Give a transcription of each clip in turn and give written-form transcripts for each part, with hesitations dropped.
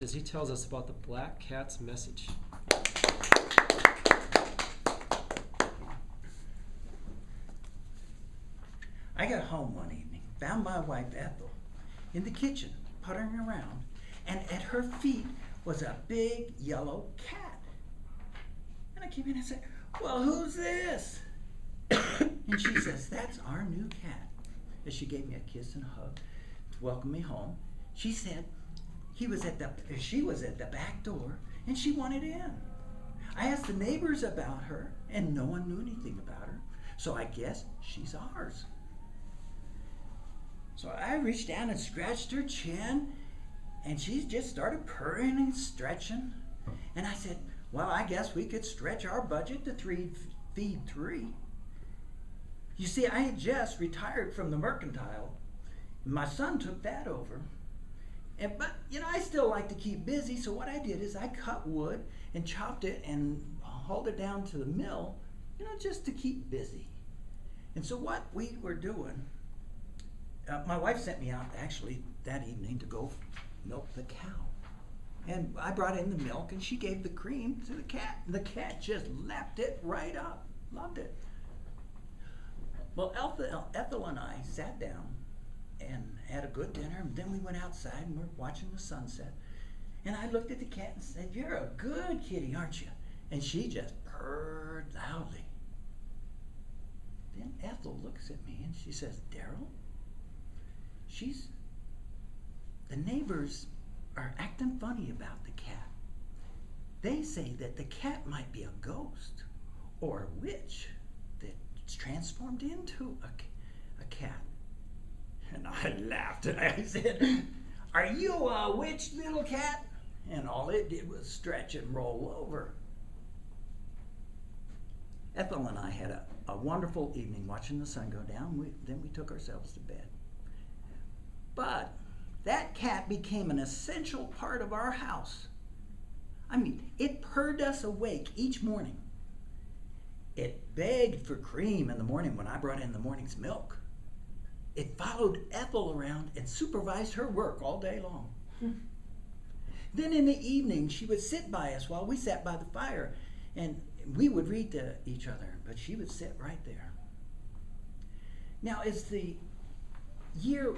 as he tells us about the black cat's message. I got home one evening, found my wife Ethel in the kitchen, puttering around, and at her feet was a big yellow cat. And I came in and said, "Well, who's this?" And she says, "That's our new cat." As she gave me a kiss and a hug to welcome me home, she said she was at the back door and she wanted in. I asked the neighbors about her and no one knew anything about her, so I guess she's ours. So I reached down and scratched her chin, and she just started purring and stretching. And I said, "Well, I guess we could stretch our budget to feed three." You see, I had just retired from the mercantile. My son took that over. But I still like to keep busy, so what I did is I cut wood and chopped it and hauled it down to the mill, just to keep busy. And so what we were doing, my wife sent me out actually that evening to go milk the cow. And I brought in the milk and she gave the cream to the cat. And the cat just lapped it right up, loved it. Well, Ethel and I sat down and had a good dinner, and then we went outside and we're watching the sunset. And I looked at the cat and said, "You're a good kitty, aren't you?" And she just purred loudly. Then Ethel looks at me and she says, "Daryl, the neighbors are acting funny about the cat. They say that the cat might be a ghost or a witch that's transformed into a cat." And I laughed and I said, "Are you a witch, little cat?" And all it did was stretch and roll over. Ethel and I had a wonderful evening watching the sun go down. Then we took ourselves to bed. But that cat became an essential part of our house. I mean, it purred us awake each morning. It begged for cream in the morning when I brought in the morning's milk. It followed Ethel around and supervised her work all day long. Then in the evening, she would sit by us while we sat by the fire, and we would read to each other, but she would sit right there. Now, as the year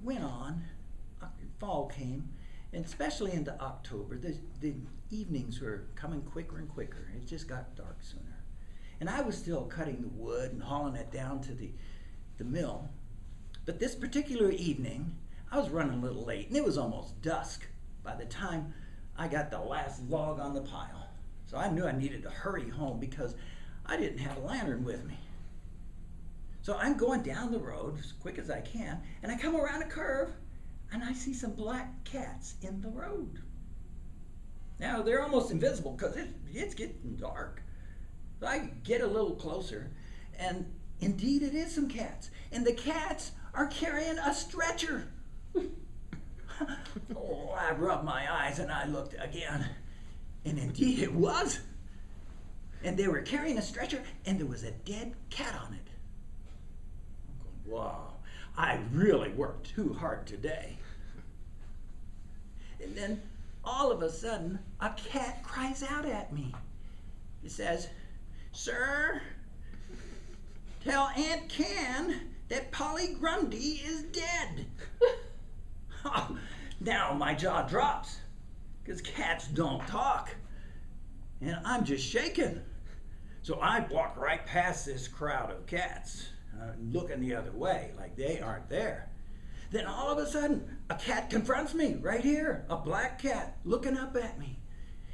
went on, fall came, and especially into October, the evenings were coming quicker and quicker. It just got dark sooner. And I was still cutting the wood and hauling it down to the mill. But this particular evening, I was running a little late, and it was almost dusk by the time I got the last log on the pile. So I knew I needed to hurry home because I didn't have a lantern with me. So I'm going down the road as quick as I can, and I come around a curve, and I see some black cats in the road. Now, they're almost invisible because it's getting dark. So I get a little closer, and indeed it is some cats. And the cats are carrying a stretcher. Oh, I rubbed my eyes and I looked again. And indeed it was. And they were carrying a stretcher and there was a dead cat on it. I'm going, wow, I really worked too hard today. And then all of a sudden, a cat cries out at me. It says, "Sir, tell Aunt Can that Polly Grundy is dead." Oh, now my jaw drops, because cats don't talk. And I'm just shaking. So I walk right past this crowd of cats, looking the other way, like they aren't there. Then all of a sudden, a cat confronts me right here, a black cat looking up at me.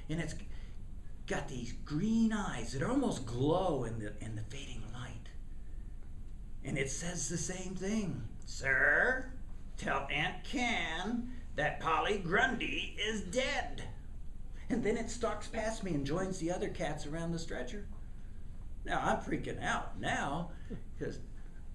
And it's got these green eyes that almost glow in the fading light. And it says the same thing. "Sir, tell Aunt Can that Polly Grundy is dead." And then it stalks past me and joins the other cats around the stretcher. Now I'm freaking out now because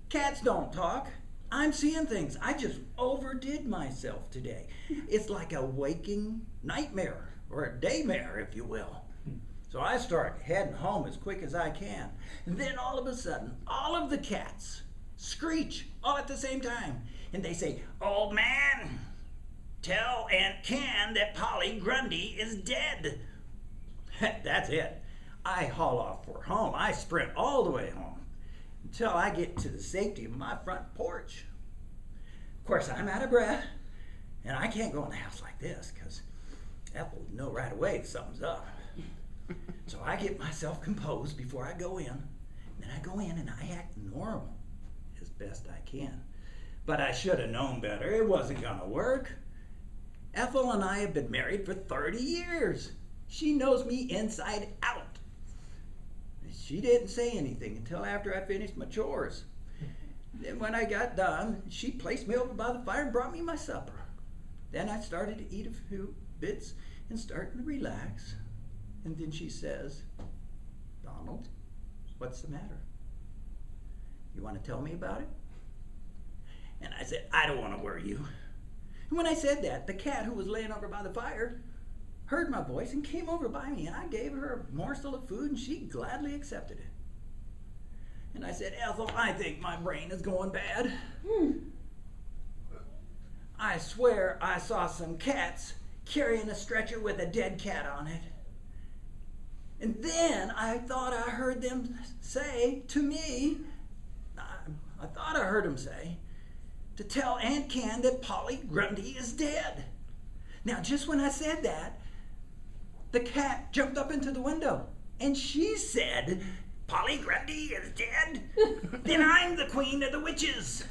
cats don't talk. I'm seeing things. I just overdid myself today. It's like a waking nightmare, or a daymare, if you will. So I start heading home as quick as I can. And then all of a sudden, all of the cats screech all at the same time. And they say, "Old man, Tell Aunt Can that Polly Grundy is dead. That's it. I haul off for home. I sprint all the way home until I get to the safety of my front porch. Of course, I'm out of breath, and I can't go in the house like this because Ethel will know right away that something's up. So I get myself composed before I go in. Then I go in and I act normal as best I can. But I should have known better. It wasn't going to work. Ethel and I have been married for 30 years. She knows me inside out. She didn't say anything until after I finished my chores. Then when I got done, she placed me over by the fire and brought me my supper. Then I started to eat a few bits and starting to relax. And then she says, Donald, what's the matter? You want to tell me about it? And I said, I don't want to worry you. And when I said that, the cat who was laying over by the fire heard my voice and came over by me, and I gave her a morsel of food, and she gladly accepted it. And I said, Ethel, I think my brain is going bad. I swear I saw some cats carrying a stretcher with a dead cat on it. And then I thought I heard them say to me, I thought I heard them say, to tell Aunt Can that Polly Grundy is dead. Now, just when I said that, the cat jumped up into the window, and she said, Polly Grundy is dead? Then I'm the queen of the witches.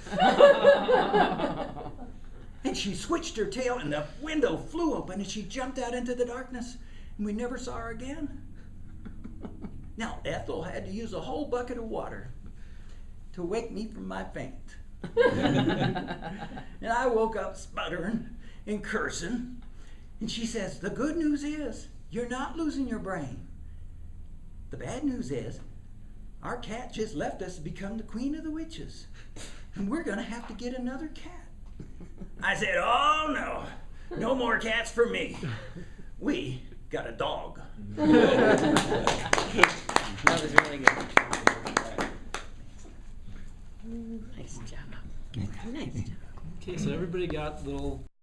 And she switched her tail, and the window flew open, and she jumped out into the darkness, and we never saw her again. Now, Ethel had to use a whole bucket of water to wake me from my faint. And I woke up sputtering and cursing, and she says, the good news is you're not losing your brain. The bad news is our cat just left us to become the queen of the witches, and we're going to have to get another cat. I said, oh no, no more cats for me. We got a dog. That was really good. Nice job. Nice job. Okay, so everybody got little